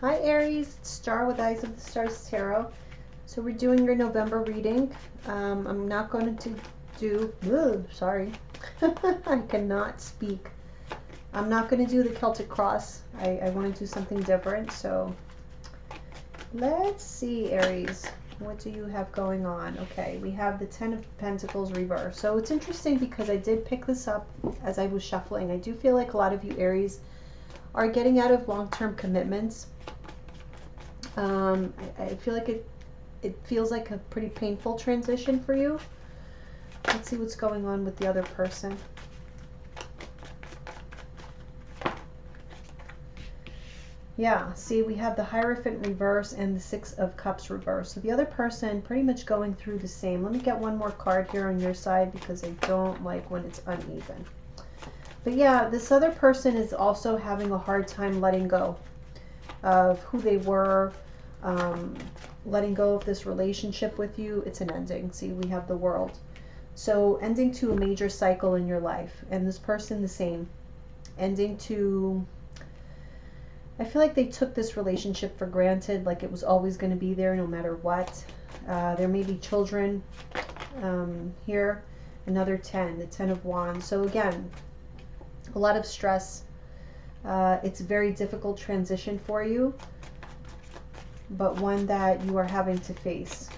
Hi Aries, it's Star with Eyes of the Stars Tarot. So we're doing your November reading. I'm not going to do, sorry, I cannot speak. I'm not going to do the Celtic Cross. I want to do something different. So let's see, Aries, what do you have going on? Okay, we have the Ten of Pentacles reverse. So it's interesting because I did pick this up as I was shuffling. I do feel like a lot of you Aries are getting out of long-term commitments. I feel like it feels like a pretty painful transition for you. Let's see what's going on with the other person. Yeah, see, we have the Hierophant reverse and the Six of Cups reverse. So the other person pretty much going through the same. Let me get one more card here on your side because I don't like when it's uneven. But yeah, this other person is also having a hard time letting go of who they were, letting go of this relationship with you. It's an ending. See, we have the World. So ending to a major cycle in your life. And this person the same. Ending to, I feel like they took this relationship for granted, like it was always going to be there no matter what. There may be children here. Another 10, the 10 of Wands. So again, a lot of stress. It's a very difficult transition for you, but one that you are having to face.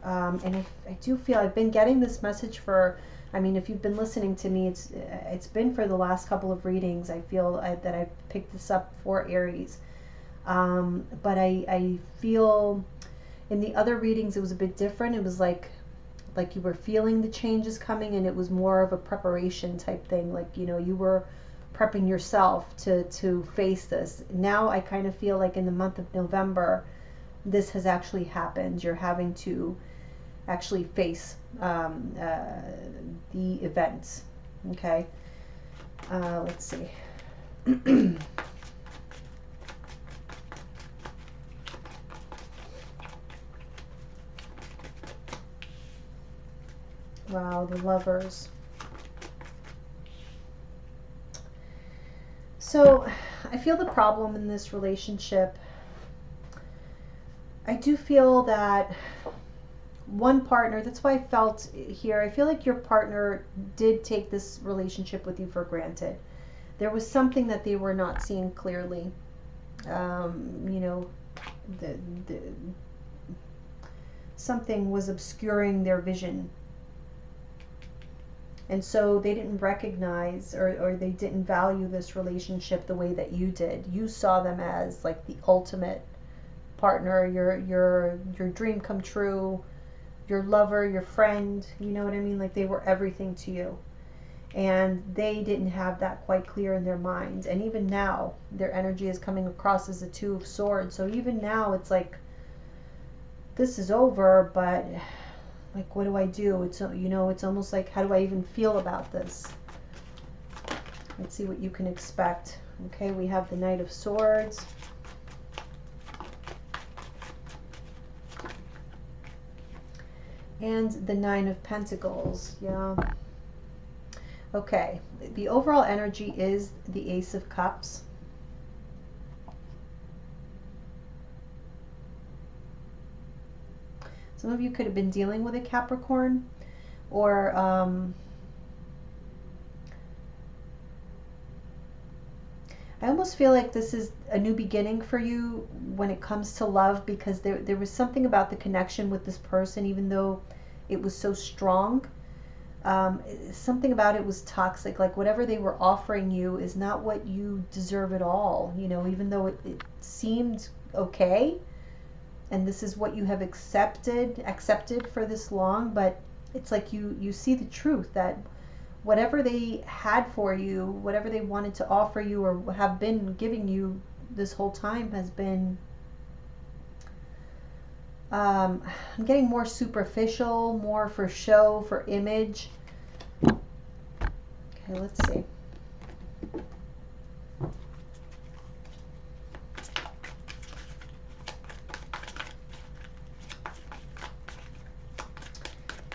And I do feel I've been getting this message for, I mean, if you've been listening to me, it's been for the last couple of readings. I feel that I've picked this up for Aries. But I feel in the other readings it was a bit different. It was like you were feeling the changes coming, and it was more of a preparation type thing. Like, you know, you were prepping yourself to face this. Now I kind of feel like in the month of November, this has actually happened. You're having to actually face the events. Okay. Let's see. Wow, the Lovers. So I feel the problem in this relationship. I do feel that one partner, that's why I felt here, I feel like your partner did take this relationship with you for granted. There was something that they were not seeing clearly. You know, something was obscuring their vision. And so they didn't recognize or they didn't value this relationship the way that you did. You saw them as like the ultimate partner, your dream come true, your lover, your friend, you know what I mean? Like they were everything to you. And they didn't have that quite clear in their minds. And even now, their energy is coming across as a Two of Swords. So even now, it's like, this is over, but like, what do I do? It's, you know, it's almost like, how do I even feel about this? Let's see what you can expect. Okay, we have the Knight of Swords. And the Nine of Pentacles. Yeah. Okay, the overall energy is the Ace of Cups. Some of you could have been dealing with a Capricorn, or I almost feel like this is a new beginning for you when it comes to love, because there was something about the connection with this person, even though it was so strong. Something about it was toxic. Like whatever they were offering you is not what you deserve at all. You know, even though it seemed okay, and this is what you have accepted for this long, but it's like you see the truth that whatever they had for you, whatever they wanted to offer you or have been giving you this whole time has been, I'm getting more superficial, more for show, for image. Okay, let's see.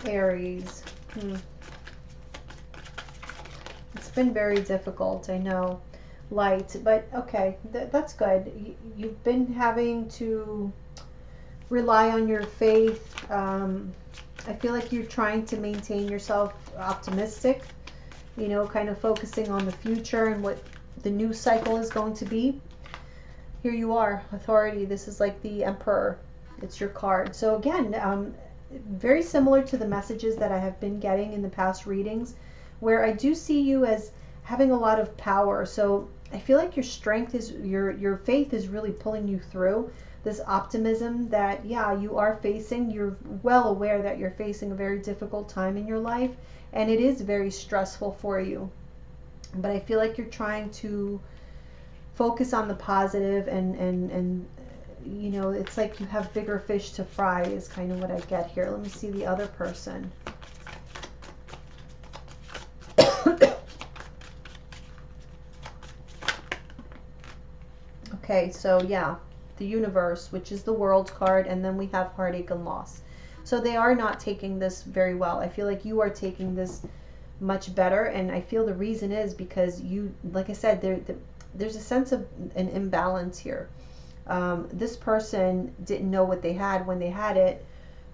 Aries. It's been very difficult, I know. light. But okay, that's good. You've been having to rely on your faith. I feel like you're trying to maintain yourself optimistic, you know, kind of focusing on the future and what the new cycle is going to be. Here you are, authority. This is like the Emperor. It's your card. So again, very similar to the messages that I have been getting in the past readings, where I do see you as having a lot of power. So I feel like your strength is, your faith is really pulling you through this optimism that, yeah, you are facing. You're well aware that you're facing a very difficult time in your life, and it is very stressful for you. But I feel like you're trying to focus on the positive, and you know, it's like you have bigger fish to fry is kind of what I get here. Let me see the other person. Okay, so yeah, the universe, which is the world card, and then we have heartache and loss. So they are not taking this very well. I feel like you are taking this much better, and I feel the reason is because you, like I said, there's a sense of an imbalance here. This person didn't know what they had when they had it,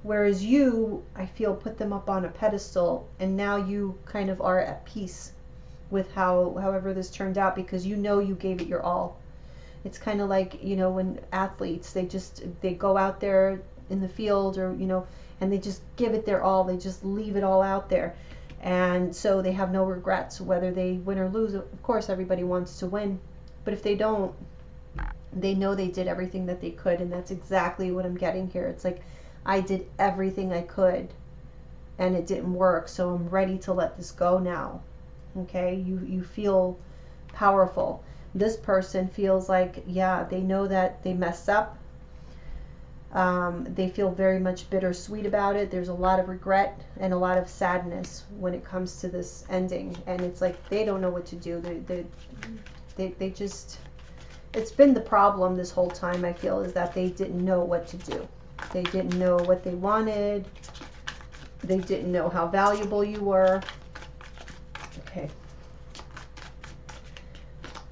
whereas you, I feel, put them up on a pedestal, and now you kind of are at peace with however this turned out, because you know you gave it your all. It's kind of like, you know, when athletes, they go out there in the field, or, you know, and they just give it their all. They just leave it all out there. And so they have no regrets whether they win or lose. Of course, everybody wants to win. But if they don't, they know they did everything that they could. And that's exactly what I'm getting here. It's like, I did everything I could and it didn't work. So I'm ready to let this go now. Okay? You feel powerful. This person feels like, yeah, they know that they messed up. They feel very much bittersweet about it. There's a lot of regret and a lot of sadness when it comes to this ending. And it's like they don't know what to do. They just, it's been the problem this whole time, I feel, is that they didn't know what to do. They didn't know what they wanted. They didn't know how valuable you were. Okay.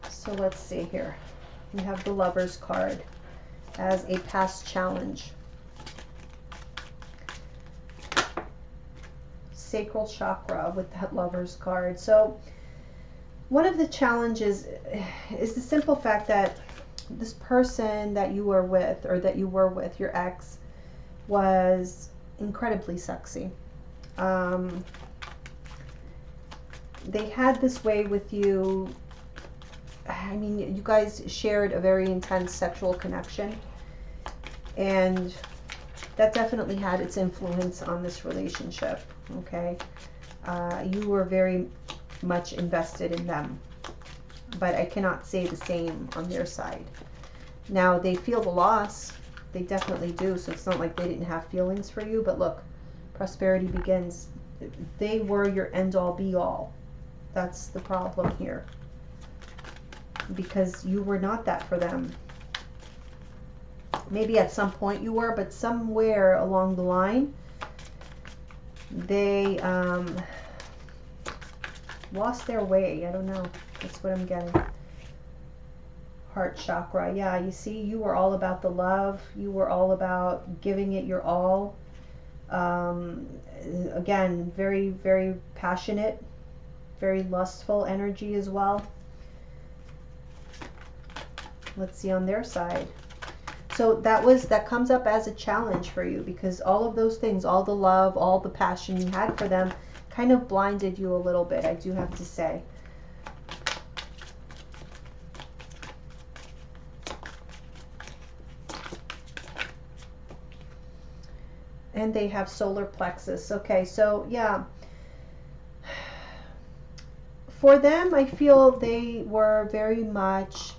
So let's see here. We have the Lover's card as a past challenge. Sacral chakra with that Lover's card. So one of the challenges is the simple fact that this person that you were with, or that you were with, your ex, was incredibly sexy. They had this way with you. I mean, you guys shared a very intense sexual connection, and that definitely had its influence on this relationship, okay? You were very much invested in them, but I cannot say the same on their side. Now, they feel the loss. They definitely do, so it's not like they didn't have feelings for you, but look, prosperity begins. They were your end-all, be-all. That's the problem here. Because you were not that for them. Maybe at some point you were, but somewhere along the line, they lost their way. I don't know. That's what I'm getting. Heart chakra. Yeah, you see, you were all about the love. You were all about giving it your all. Again, very, very passionate, very lustful energy as well. Let's see on their side. So that comes up as a challenge for you, because all of those things, all the love, all the passion you had for them, kind of blinded you a little bit, I do have to say. And they have solar plexus. Okay, so yeah. For them, I feel they were very much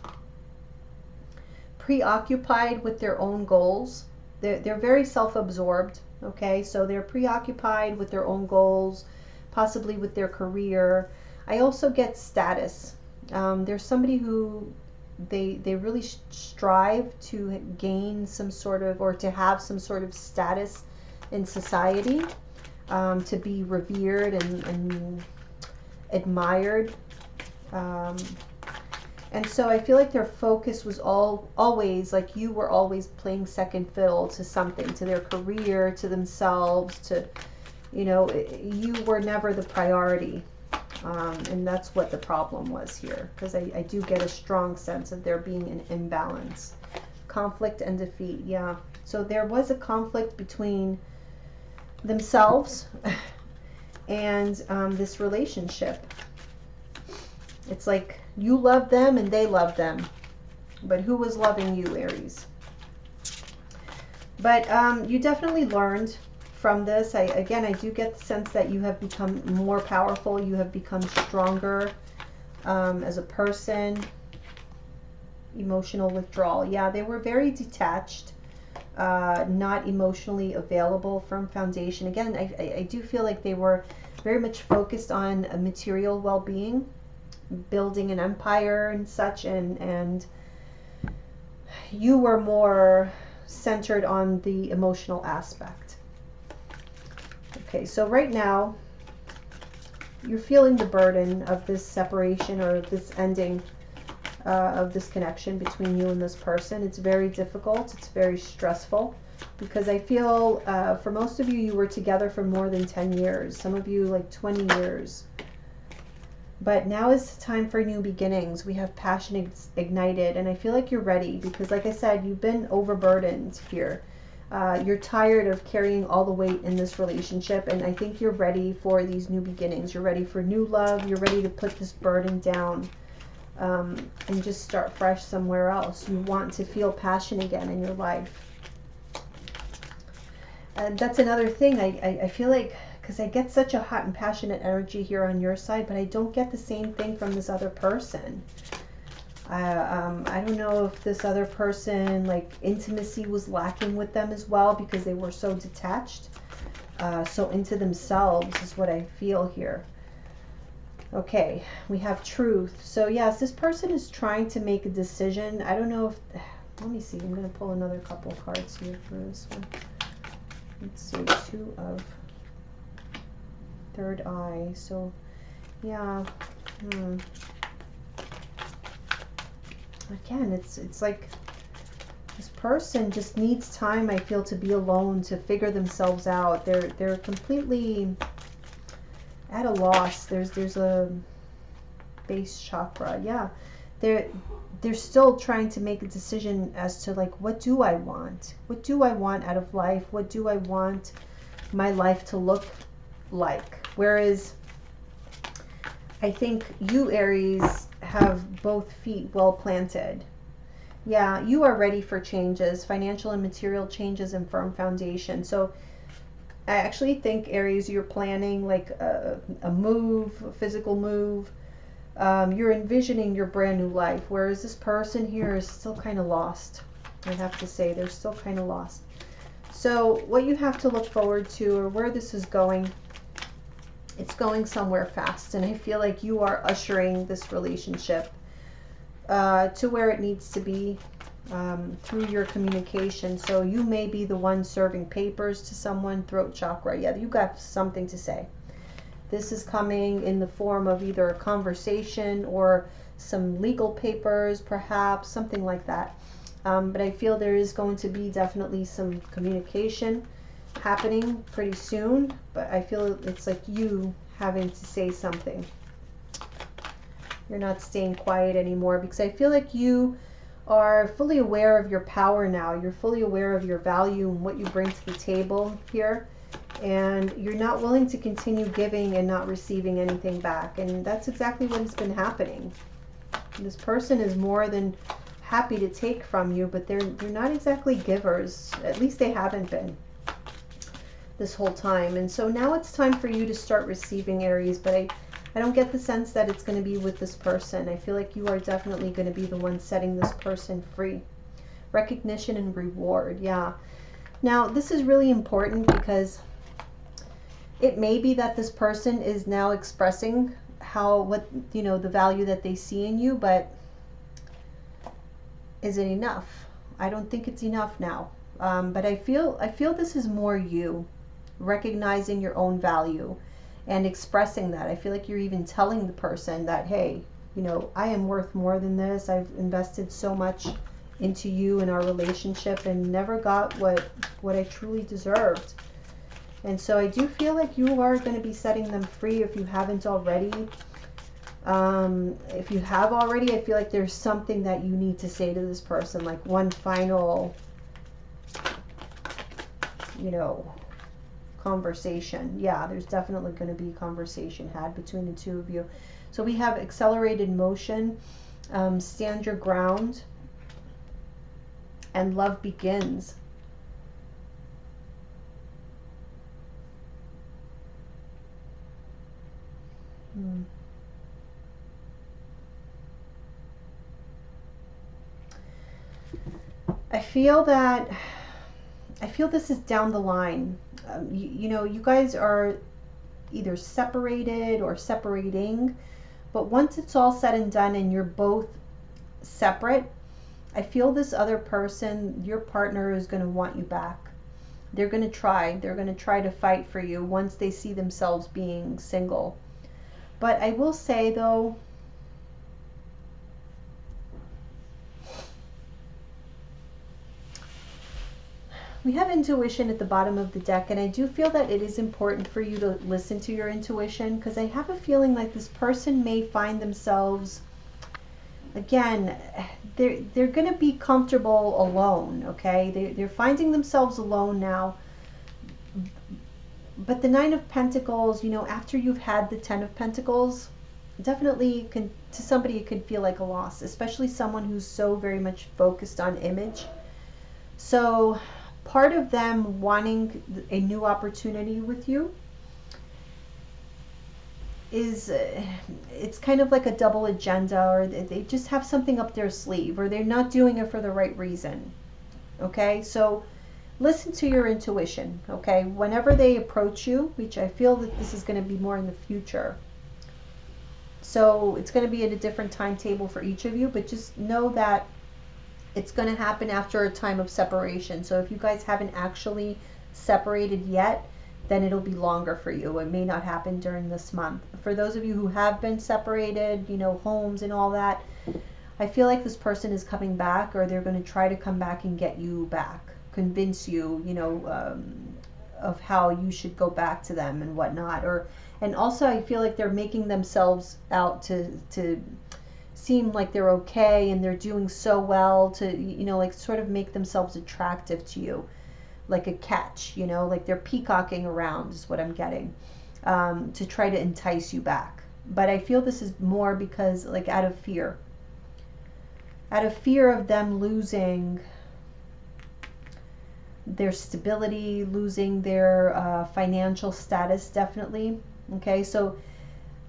preoccupied with their own goals. They're very self-absorbed, okay? So they're preoccupied with their own goals, possibly with their career. I also get status. There's somebody who they really strive to gain some sort of, or to have some sort of status in society, to be revered and admired. And so I feel like their focus was always like you were always playing second fiddle to something, to their career, to themselves, to, you know, you were never the priority. And that's what the problem was here, because I do get a strong sense of there being an imbalance. Conflict and defeat, yeah. So there was a conflict between themselves and this relationship. It's like you love them and they love them, but who was loving you, Aries? But you definitely learned from this. Again, I do get the sense that you have become more powerful. You have become stronger as a person. Emotional withdrawal. Yeah, they were very detached, not emotionally available from foundation. Again, I do feel like they were very much focused on a material well-being, building an empire and such, and you were more centered on the emotional aspect. Okay, so right now you're feeling the burden of this separation or this ending of this connection between you and this person. It's very difficult. It's very stressful, because I feel for most of you, you were together for more than 10 years. Some of you like 20 years. But now is the time for new beginnings. We have passion ignited, and I feel like you're ready, because like I said, you've been overburdened here. You're tired of carrying all the weight in this relationship, and I think you're ready for these new beginnings. You're ready for new love. You're ready to put this burden down and just start fresh somewhere else. You want to feel passion again in your life. And that's another thing. I feel like, because I get such a hot and passionate energy here on your side, but I don't get the same thing from this other person. I don't know if this other person, like, intimacy was lacking with them as well, because they were so detached, so into themselves is what I feel here. Okay, we have truth. So yes, this person is trying to make a decision. I don't know if, let me see, I'm going to pull another couple cards here for this one. Let's see, two of third eye. So yeah, again, it's like this person just needs time, I feel, to be alone, to figure themselves out. They're completely at a loss. There's a base chakra. Yeah, they're still trying to make a decision as to, like, what do I want? What do I want out of life? What do I want my life to look like? Whereas I think you, Aries, have both feet well planted. Yeah, you are ready for changes, financial and material changes, and firm foundation. So I actually think, Aries, you're planning like a move, a physical move. You're envisioning your brand new life, whereas this person here is still kind of lost. I have to say, they're still kind of lost. So what you have to look forward to, or where this is going, it's going somewhere fast. And I feel like you are ushering this relationship to where it needs to be through your communication. So you may be the one serving papers to someone. Throat chakra. Yeah, you got something to say. This is coming in the form of either a conversation or some legal papers, perhaps, something like that. But I feel there is going to be definitely some communication happening pretty soon. But I feel it's like you having to say something. You're not staying quiet anymore, because I feel like you are fully aware of your power now. You're fully aware of your value and what you bring to the table here. And you're not willing to continue giving and not receiving anything back. And that's exactly what has been happening. This person is more than happy to take from you, but they're not exactly givers. At least they haven't been this whole time. And so now it's time for you to start receiving, Aries. But I don't get the sense that it's going to be with this person. I feel like you are definitely going to be the one setting this person free. Recognition and reward. Yeah. Now, this is really important, because it may be that this person is now expressing the value that they see in you, but is it enough? I don't think it's enough now. But I feel this is more you recognizing your own value and expressing that. I feel like you're even telling the person that, hey, you know, I am worth more than this. I've invested so much into you and our relationship and never got what I truly deserved. And so I do feel like you are going to be setting them free if you haven't already. If you have already, I feel like there's something that you need to say to this person, like one final, you know, conversation. Yeah, there's definitely going to be conversation had between the two of you. So we have accelerated motion, stand your ground, and love begins. I feel this is down the line. You know, you guys are either separated or separating, but once it's all said and done and you're both separate, I feel this other person, your partner, is going to want you back. They're going to try to fight for you once they see themselves being single. But I will say though, we have intuition at the bottom of the deck, and I do feel that it is important for you to listen to your intuition, because I have a feeling like this person may find themselves, again, they're going to be comfortable alone, okay? They're finding themselves alone now. But the Nine of Pentacles, you know, after you've had the Ten of Pentacles, definitely can, to somebody it could feel like a loss, especially someone who's so very much focused on image. So part of them wanting a new opportunity with you is, it's kind of like a double agenda, or they just have something up their sleeve, or they're not doing it for the right reason. Okay, so listen to your intuition, okay? Whenever they approach you, which I feel that this is going to be more in the future. So it's going to be at a different timetable for each of you, but just know that it's going to happen after a time of separation. So if you guys haven't actually separated yet, then it'll be longer for you. It may not happen during this month. For those of you who have been separated, you know, homes and all that, I feel like this person is coming back, or they're going to try to come back and get you back, convince you, you know, of how you should go back to them and whatnot. And also I feel like they're making themselves out to seem like they're okay and they're doing so well, to, you know, like sort of make themselves attractive to you, like a catch, you know, like they're peacocking around is what I'm getting, to try to entice you back. But I feel this is more because, like, out of fear of them losing their stability, losing their financial status, definitely. Okay, so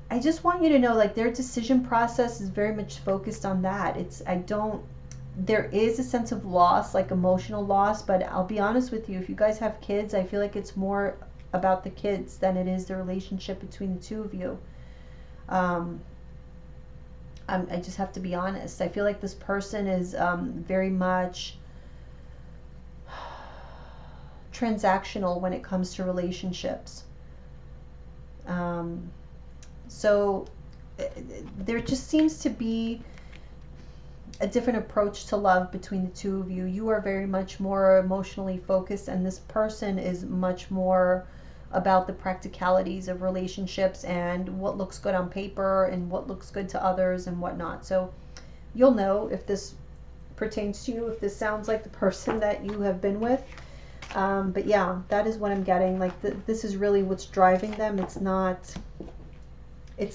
I just want you to know, like, their decision process is very much focused on that. There is a sense of loss, like emotional loss, but I'll be honest with you, if you guys have kids, I feel like it's more about the kids than it is the relationship between the two of you. I just have to be honest. I feel like this person is very much transactional when it comes to relationships. So there just seems to be a different approach to love between the two of you. You are very much more emotionally focused, and this person is much more about the practicalities of relationships and what looks good on paper and what looks good to others and whatnot. So you'll know if this pertains to you, if this sounds like the person that you have been with. But yeah, that is what I'm getting. Like, this is really what's driving them. It's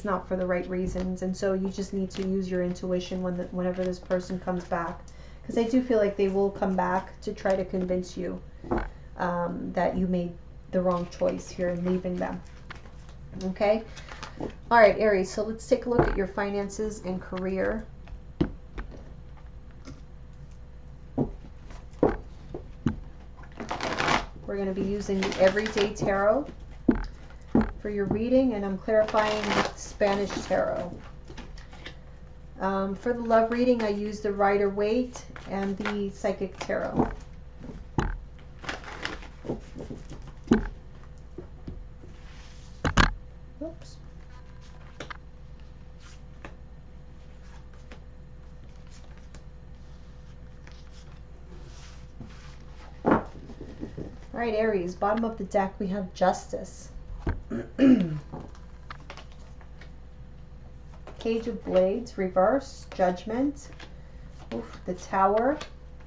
not for the right reasons. And so you just need to use your intuition whenever this person comes back, because I do feel like they will come back to try to convince you that you made the wrong choice here in leaving them. Okay, all right, Aries, so let's take a look at your finances and career. We're going to be using the Everyday Tarot for your reading, and I'm clarifying with Spanish Tarot. For the love reading, I use the Rider-Waite and the Psychic Tarot. Oops. right, Aries, bottom of the deck, we have Justice. Page of Blades, reverse, Judgment. Oof, the Tower,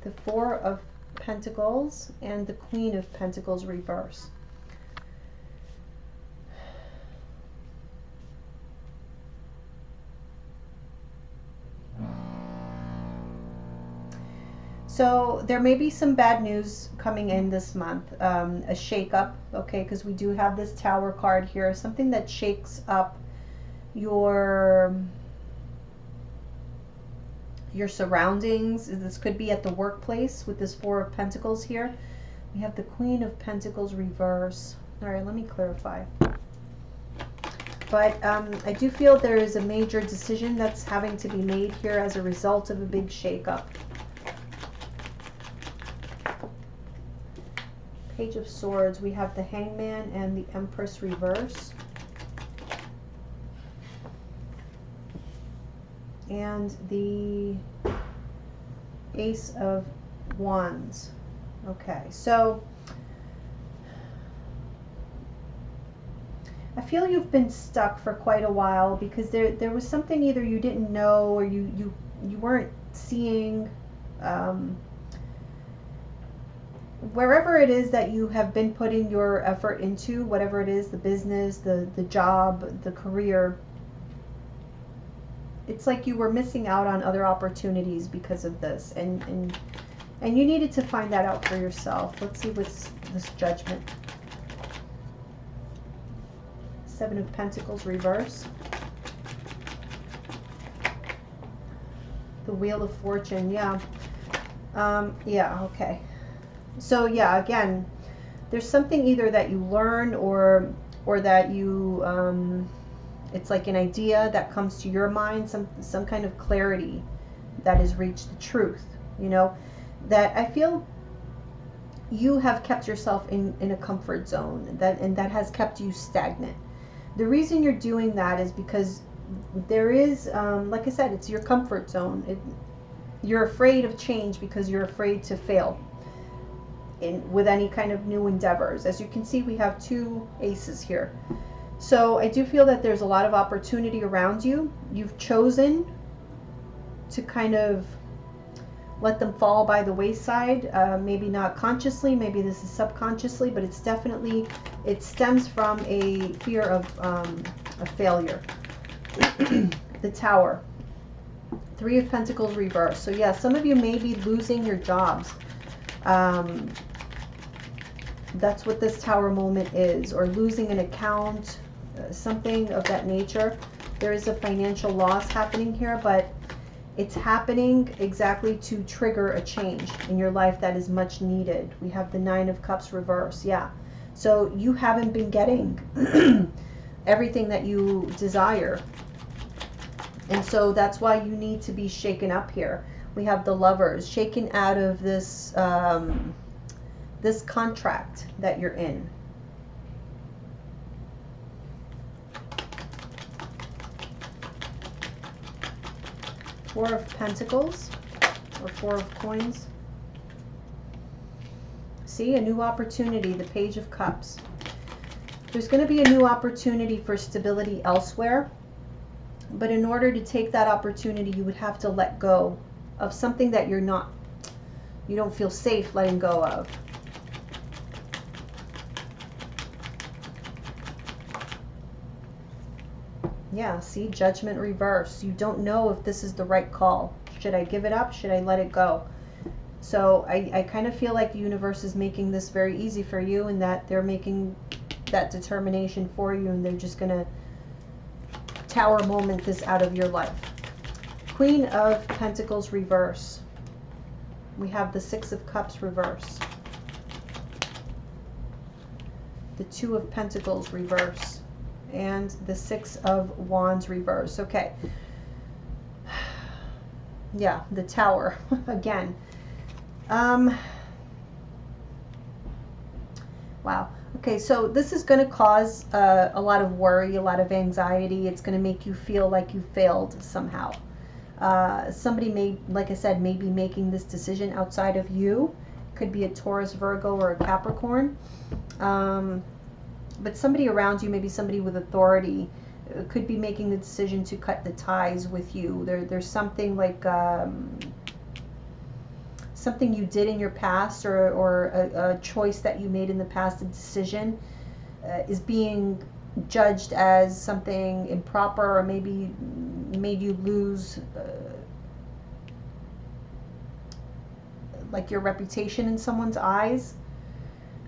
the Four of Pentacles, and the Queen of Pentacles, reverse. So there may be some bad news coming in this month, a shakeup, okay, because we do have this Tower card here, something that shakes up your surroundings. This could be at the workplace with this Four of Pentacles here. We have the Queen of Pentacles reverse. All right, let me clarify. But I do feel there is a major decision that's having to be made here as a result of a big shakeup. Page of Swords, we have the Hangman and the Empress reverse. And the Ace of Wands. Okay, so I feel you've been stuck for quite a while because there was something either you didn't know or you weren't seeing. Wherever it is that you have been putting your effort into, whatever it is, the business, the job, the career, it's like you were missing out on other opportunities because of this, and you needed to find that out for yourself. Let's see what's this Judgment. Seven of Pentacles reverse. The Wheel of Fortune, yeah. Yeah, okay. So yeah, again, there's something either that you learn or that you it's like an idea that comes to your mind, some kind of clarity that has reached the truth, you know, that I feel you have kept yourself in a comfort zone, and that has kept you stagnant. The reason you're doing that is because there is, like I said, it's your comfort zone. You're afraid of change because you're afraid to fail with any kind of new endeavors. As you can see, we have two aces here. So I do feel that there's a lot of opportunity around you. You've chosen to kind of let them fall by the wayside, maybe not consciously, maybe this is subconsciously, but it's definitely, it stems from a fear of a failure. The Tower, Three of Pentacles reverse. So yeah, some of you may be losing your jobs. That's what this Tower moment is, or losing an account, something of that nature. There is a financial loss happening here, but it's happening exactly to trigger a change in your life that is much needed. We have the Nine of Cups reverse, yeah. So you haven't been getting everything that you desire. And so that's why you need to be shaken up here. We have the Lovers, shaken out of this this contract that you're in. Four of Pentacles, or Four of Coins. See, a new opportunity, the Page of Cups. There's going to be a new opportunity for stability elsewhere, but in order to take that opportunity, you would have to let go of something that you don't feel safe letting go of. Yeah, see, Judgment reverse. You don't know if this is the right call. Should I give it up? Should I let it go? So I kind of feel like the universe is making this very easy for you, and that they're making that determination for you, and they're just going to Tower moment this out of your life. Queen of Pentacles reverse. We have the Six of Cups reverse. The Two of Pentacles reverse. And the Six of Wands reverse. Okay. Yeah, the Tower again. Wow. Okay, so this is going to cause a lot of worry, a lot of anxiety. It's going to make you feel like you failed somehow. Somebody may, like I said, may be making this decision outside of you, Could be a Taurus, Virgo, or a Capricorn. But somebody around you, maybe somebody with authority, could be making the decision to cut the ties with you. There's something like something you did in your past, or a choice that you made in the past, a decision, is being judged as something improper, or maybe made you lose like your reputation in someone's eyes.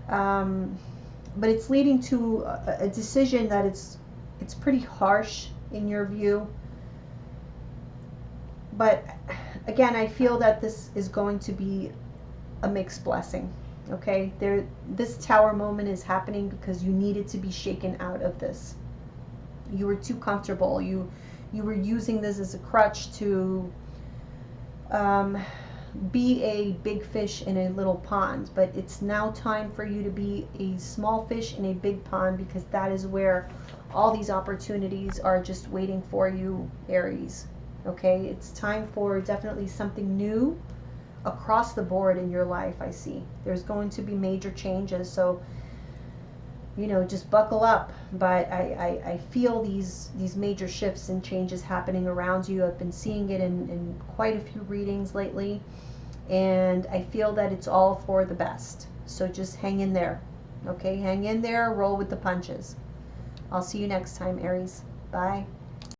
But it's leading to a decision that it's pretty harsh in your view. But again, I feel that this is going to be a mixed blessing. Okay, this Tower moment is happening because you needed to be shaken out of this. You were too comfortable. You were using this as a crutch to be a big fish in a little pond. But it's now time for you to be a small fish in a big pond, because that is where all these opportunities are just waiting for you, Aries. Okay, it's time for definitely something new across the board in your life. I see there's going to be major changes, so you know, just buckle up. But I feel these major shifts and changes happening around you. I've been seeing it in quite a few readings lately, and I feel that it's all for the best. So just hang in there. Okay, hang in there, roll with the punches. I'll see you next time, Aries. Bye.